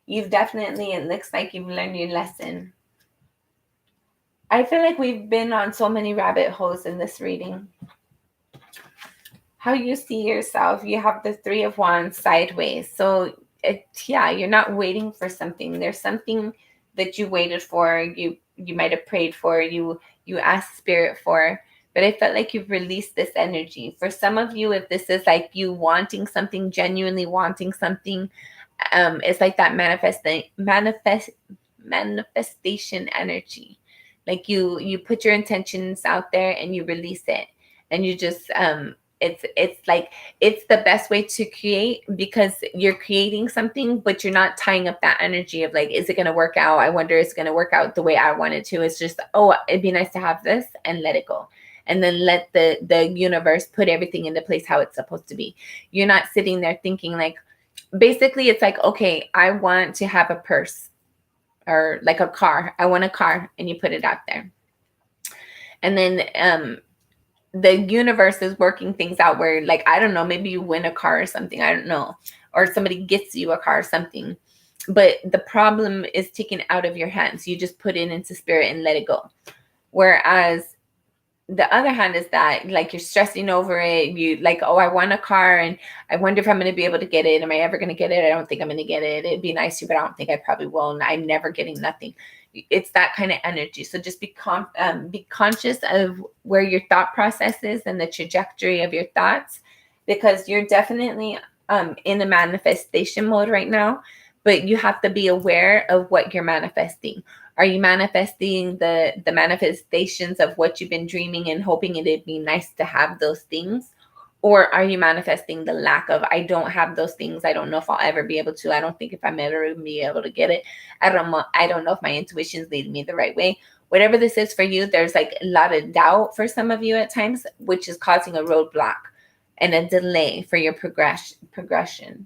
It looks like you've learned your lesson. I feel like we've been on so many rabbit holes in this reading. How you see yourself, you have the Three of Wands sideways. So you're not waiting for something. There's something that you waited for, you might have prayed for, you asked Spirit for, but I felt like you've released this energy. For some of you, if this is like you wanting something, genuinely wanting something, it's like that manifestation energy. Like you put your intentions out there and you release it, and you just it's like it's the best way to create, because you're creating something, but you're not tying up that energy of like, is it going to work out? I wonder it's going to work out the way I want it to. It's just, oh, it'd be nice to have this, and let it go. And then let the universe put everything into place how it's supposed to be. You're not sitting there thinking like, basically it's like, okay, I want to have a purse or like a car. I want a car, and you put it out there. And then the universe is working things out where, like, I don't know, maybe you win a car or something. I don't know. Or somebody gets you a car or something. But the problem is taken out of your hands. You just put it into Spirit and let it go. Whereas the other hand is that, like, you're stressing over it. You like, oh, I want a car, and I wonder if I'm going to be able to get it. Am I ever going to get it? I don't think I'm going to get it. It'd be nice to, but I don't think I probably will. And I'm never getting nothing. It's that kind of energy. So just be conscious of where your thought process is and the trajectory of your thoughts, because you're definitely in a manifestation mode right now, but you have to be aware of what you're manifesting. Are you manifesting the manifestations of what you've been dreaming and hoping it'd be nice to have those things? Or are you manifesting the lack of, I don't have those things. I don't know if I'll ever be able to. I don't think if I'm ever going to be able to get it. I don't know if my intuition's leading me the right way. Whatever this is for you, there's like a lot of doubt for some of you at times, which is causing a roadblock and a delay for your progression.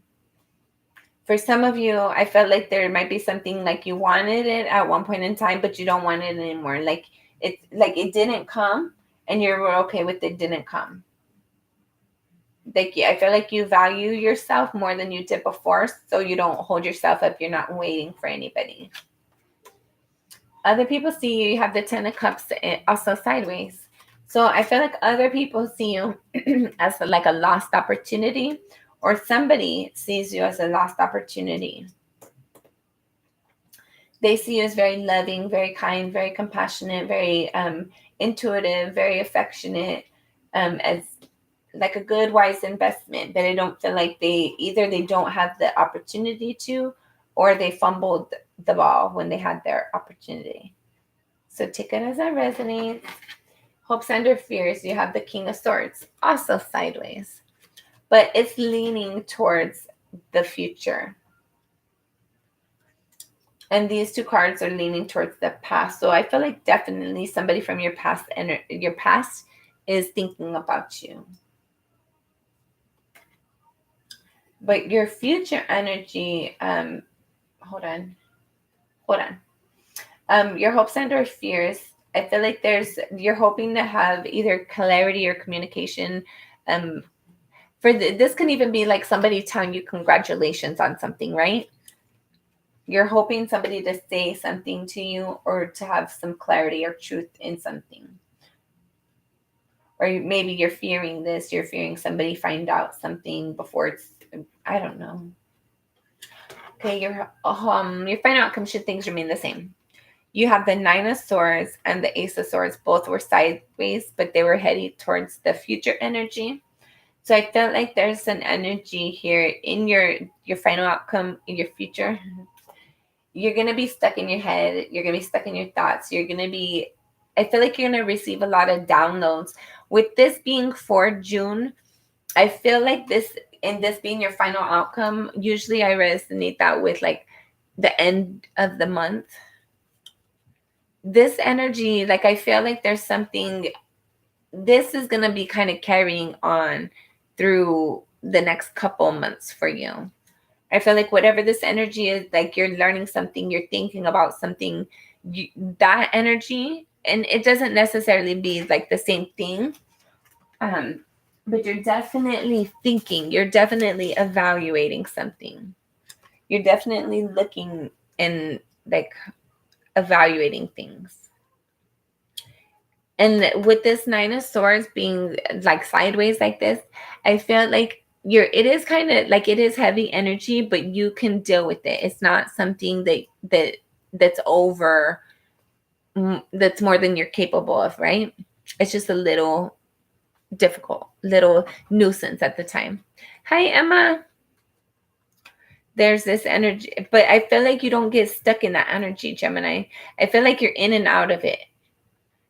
For some of you, I felt like there might be something like you wanted it at one point in time, but you don't want it anymore. Like it didn't come and you're okay with it didn't come. Like, I feel like you value yourself more than you did before, so you don't hold yourself up. You're not waiting for anybody. Other people see you have the 10 of Cups also sideways. So I feel like other people see you as like a lost opportunity, or somebody sees you as a lost opportunity. They see you as very loving, very kind, very compassionate, very intuitive, very affectionate, as like a good, wise investment, but I don't feel like they don't have the opportunity to, or they fumbled the ball when they had their opportunity. So take it as it resonates. Hopes under fears, you have the King of Swords, also sideways, but it's leaning towards the future. And these two cards are leaning towards the past. So I feel like definitely somebody from your past is thinking about you. But your future energy, hold on. Your hopes and or fears, I feel like you're hoping to have either clarity or communication. This can even be like somebody telling you congratulations on something, right? You're hoping somebody to say something to you, or to have some clarity or truth in something. Or maybe you're fearing this, you're fearing somebody find out something before it's, I don't know. Okay, your final outcome should things remain the same. You have the 9 of Swords and the Ace of Swords. Both were sideways, but they were heading towards the future energy. So I felt like there's an energy here in your final outcome, in your future. You're going to be stuck in your head. You're going to be stuck in your thoughts. I feel like you're going to receive a lot of downloads. With this being for June, I feel like this being your final outcome, usually I resonate that with like the end of the month. This energy, like I feel like there's something, this is going to be kind of carrying on through the next couple months for you. I feel like whatever this energy is, like you're learning something, you're thinking about something, that energy, and it doesn't necessarily be like the same thing, but you're definitely thinking, you're definitely evaluating something. You're definitely looking and like evaluating things. And with this 9 of Swords being like sideways like this, I feel like it is kind of like, it is heavy energy, but you can deal with it. It's not something that's over, that's more than you're capable of, right? It's just a little difficult, little nuisance at the time. Hi, Emma. There's this energy, but I feel like you don't get stuck in that energy, Gemini. I feel like you're in and out of it.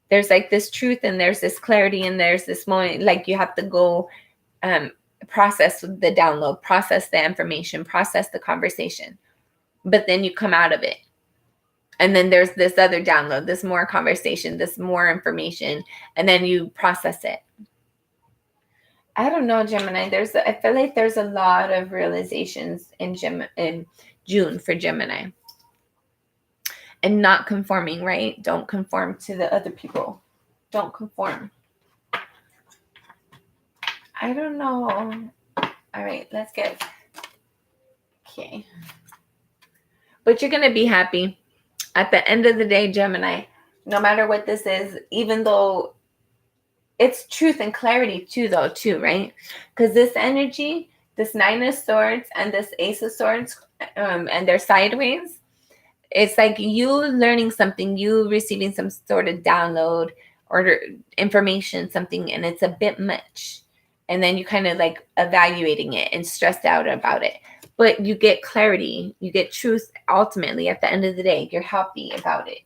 There's like this truth, and there's this clarity, and there's this moment like you have to go process the download, process the information, process the conversation, but then you come out of it. And then there's this other download, this more conversation, this more information, and then you process it. I don't know, Gemini. I feel like there's a lot of realizations in June for Gemini. And not conforming, right? Don't conform to the other people. Don't conform. I don't know. All right, let's get. Okay. But you're going to be happy. At the end of the day, Gemini, no matter what this is, even though it's truth and clarity too, right? Because this energy, this 9 of Swords and this Ace of Swords, and they're sideways, it's like you learning something, you receiving some sort of download or information, something, and it's a bit much. And then you kind of like evaluating it and stressed out about it. But you get clarity, you get truth ultimately at the end of the day. You're happy about it.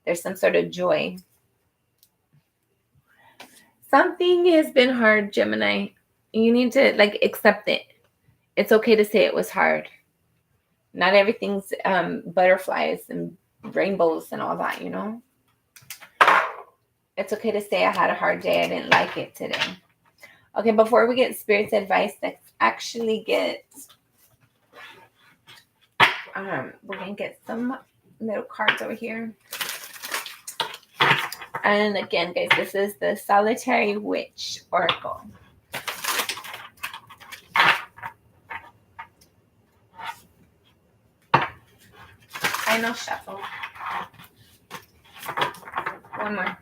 There's some sort of joy. Something has been hard, Gemini. You need to like accept it. It's okay to say it was hard. Not everything's butterflies and rainbows and all that, you know? It's okay to say I had a hard day. I didn't like it today. Okay, before we get Spirit's advice, let's actually get, we're going to get some little cards over here. And again, guys, this is the Solitary Witch Oracle. Final shuffle. One more.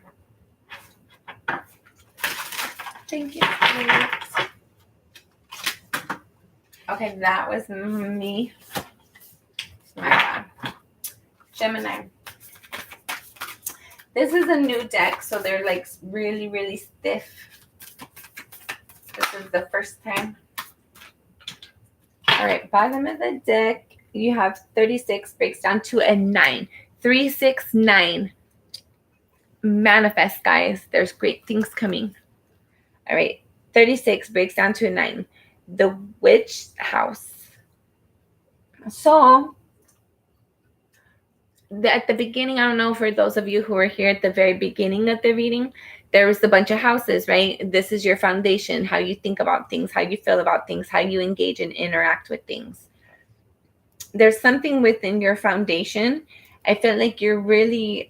Thank you. Okay, that was me. My God. Gemini. This is a new deck, so they're like really, really stiff. This is the first time. All right, bottom of the deck, you have 36 breaks down to a 9. 3, 6, 9. Manifest, guys. There's great things coming. All right, 36 breaks down to a 9. The Witch House. So, at the beginning, I don't know, for those of you who were here at the very beginning of the reading, there was a bunch of houses, right? This is your foundation, how you think about things, how you feel about things, how you engage and interact with things. There's something within your foundation. I feel like you're really,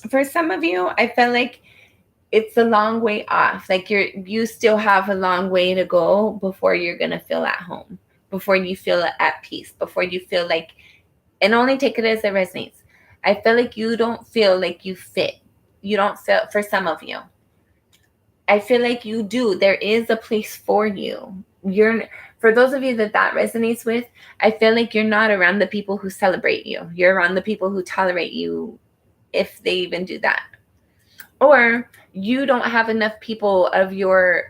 for some of you, I feel like it's a long way off. Like you still have a long way to go before you're going to feel at home, before you feel at peace, before you feel like, and only take it as it resonates. I feel like you don't feel like you fit. You don't feel, for some of you. I feel like you do. There is a place for you. For those of you that resonates with, I feel like you're not around the people who celebrate you. You're around the people who tolerate you, if they even do that. Or you don't have enough people of your,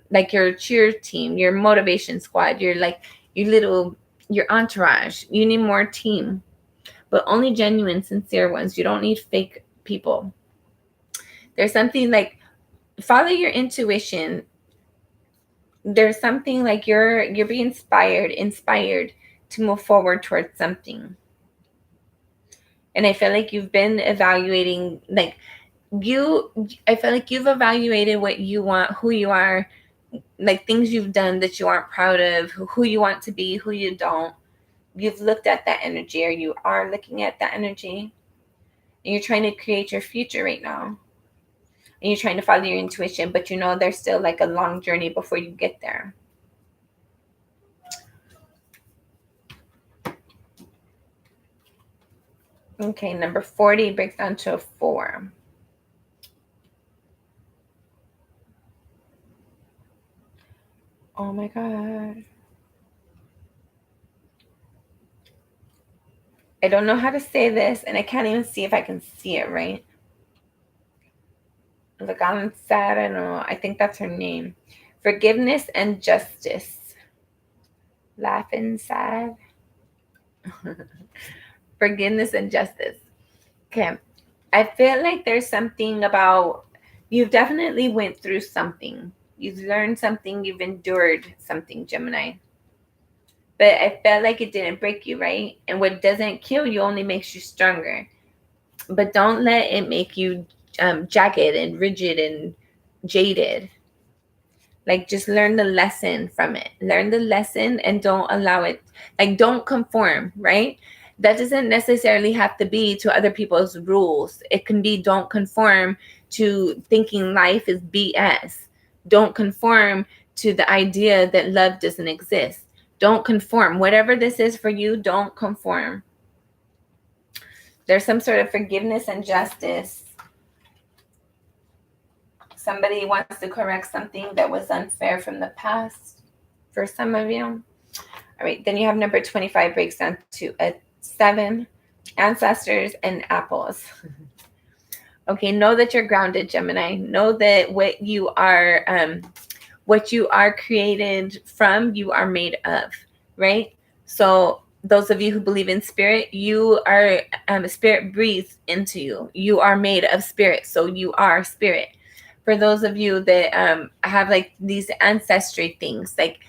like your cheer team, your motivation squad, your entourage. You need more team, but only genuine, sincere ones. You don't need fake people. There's something like, follow your intuition. There's something like you're being inspired to move forward towards something. And I feel like you've been evaluating, like I feel like you've evaluated what you want, who you are, like things you've done that you aren't proud of, who you want to be, who you don't. You've looked at that energy, or you are looking at that energy, and you're trying to create your future right now. And you're trying to follow your intuition, but you know there's still like a long journey before you get there. Okay, number 40 breaks down to a 4. Oh my God. I don't know how to say this, and I can't even see if I can see it right. Look, I'm sad. I don't know. I think that's her name. Forgiveness and justice. Laughing sad. Forgiveness and justice. Okay. I feel like there's something about, you've definitely went through something. You've learned something. You've endured something, Gemini. But I felt like it didn't break you, right? And what doesn't kill you only makes you stronger. But don't let it make you jagged and rigid and jaded. Like, just learn the lesson from it. Learn the lesson and don't allow it. Like, don't conform, right? That doesn't necessarily have to be to other people's rules. It can be don't conform to thinking life is BS. Don't conform to the idea that love doesn't exist. Don't conform. Whatever this is for you, don't conform. There's some sort of forgiveness and justice. Somebody wants to correct something that was unfair from the past for some of you. All right, then you have number 25 breaks down to a 7. Ancestors and apples. Okay, know that you're grounded, Gemini. Know that what you are created from, you are made of, right? So those of you who believe in spirit, you are, spirit breathes into you. You are made of spirit, so you are spirit. for those of you that have like these ancestry things, like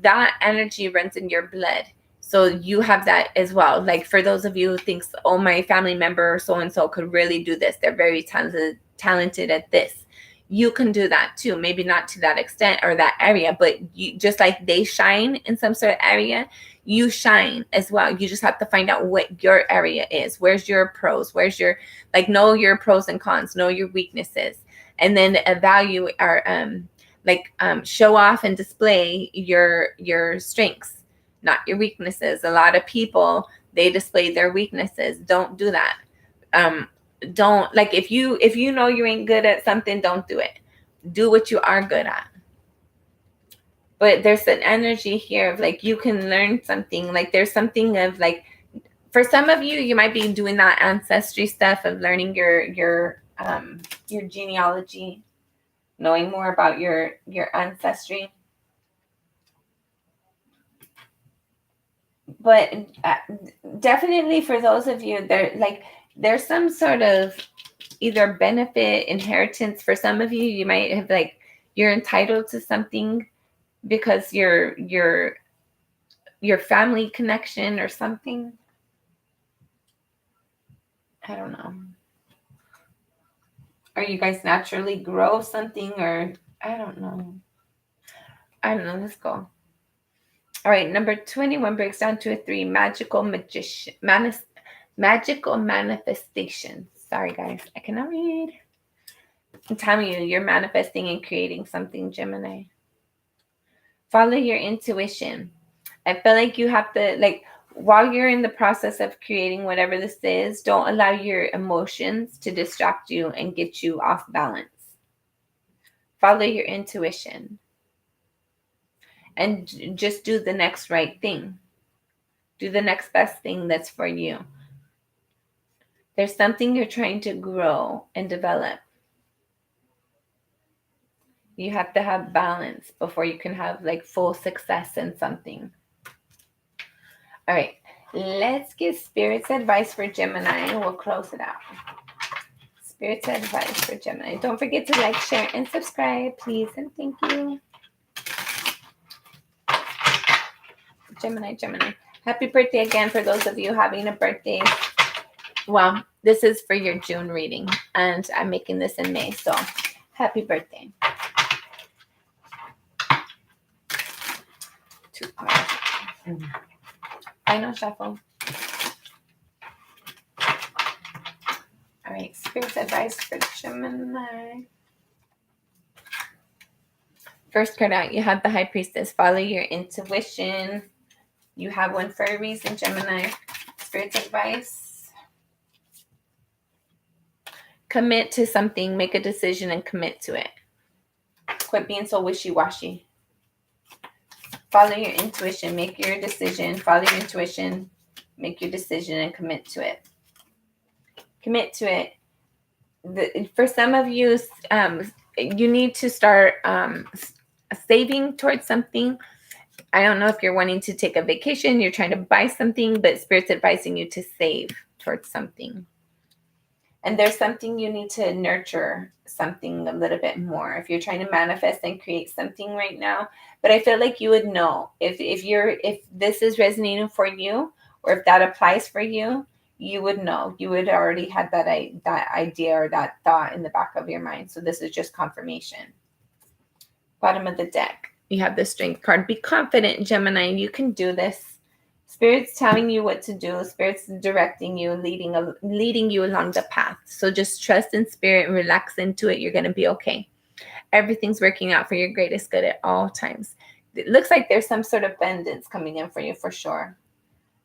that energy runs in your blood. So you have that as well. Like for those of you who thinks, oh, my family member so-and-so could really do this. They're very talented at this. You can do that too. Maybe not to that extent or that area, but you, just like they shine in some sort of area, you shine as well. You just have to find out what your area is. Where's your pros? Where's your, like, know your pros and cons, know your weaknesses, and then evaluate or show off and display your strengths, not your weaknesses. A lot of people, they display their weaknesses. Don't do that. Don't, like, if you know you ain't good at something, don't do it. Do what you are good at. But there's an energy here of like you can learn something. Like there's something of like, for some of you, you might be doing that ancestry stuff of learning your genealogy, knowing more about your ancestry. But definitely for those of you, there's some sort of either benefit, inheritance. For some of you, you might have like, you're entitled to something because your family connection or something. I don't know. Or you guys naturally grow something, or I don't know. Let's go. All right, number 21 breaks down to a 3. Magical manifestation. Sorry, guys, I cannot read. I'm telling you, you're manifesting and creating something, Gemini. Follow your intuition. I feel like you have to, like, while you're in the process of creating whatever this is, don't allow your emotions to distract you and get you off balance. Follow your intuition. And just do the next right thing. Do the next best thing that's for you. There's something you're trying to grow and develop. You have to have balance before you can have like full success in something. All right, let's get Spirit's advice for Gemini. We'll close it out. Spirit's advice for Gemini. Don't forget to like, share, and subscribe, please, and thank you. Gemini. Happy birthday again for those of you having a birthday. Well, this is for your June reading, and I'm making this in May, so happy birthday. 2 cards. Final shuffle. All right, Spirit's advice for Gemini. First card out, you have the High Priestess. Follow your intuition. You have one for a reason, Gemini. Spirit's advice. Commit to something. Make a decision and commit to it. Quit being so wishy-washy. Follow your intuition. Make your decision. Follow your intuition. Make your decision and commit to it. Commit to it. For some of you, you need to start saving towards something. I don't know if you're wanting to take a vacation, you're trying to buy something, but Spirit's advising you to save towards something. And there's something you need to nurture, something a little bit more. If you're trying to manifest and create something right now, but I feel like you would know if this is resonating for you, or if that applies for you, you would know. You would already had that idea or that thought in the back of your mind. So this is just confirmation. Bottom of the deck, you have the Strength card. Be confident, Gemini. You can do this. Spirit's telling you what to do. Spirit's directing you, leading you along the path. So just trust in Spirit and relax into it. You're going to be okay. Everything's working out for your greatest good at all times. It looks like there's some sort of abundance coming in for you for sure.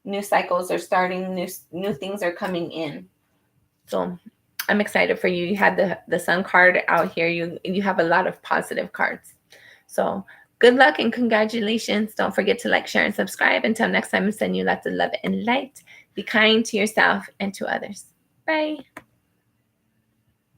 New cycles are starting. New things are coming in. So I'm excited for you. You had the Sun card out here. You have a lot of positive cards. So good luck and congratulations. Don't forget to like, share, and subscribe. Until next time, I'm sending you lots of love and light. Be kind to yourself and to others. Bye.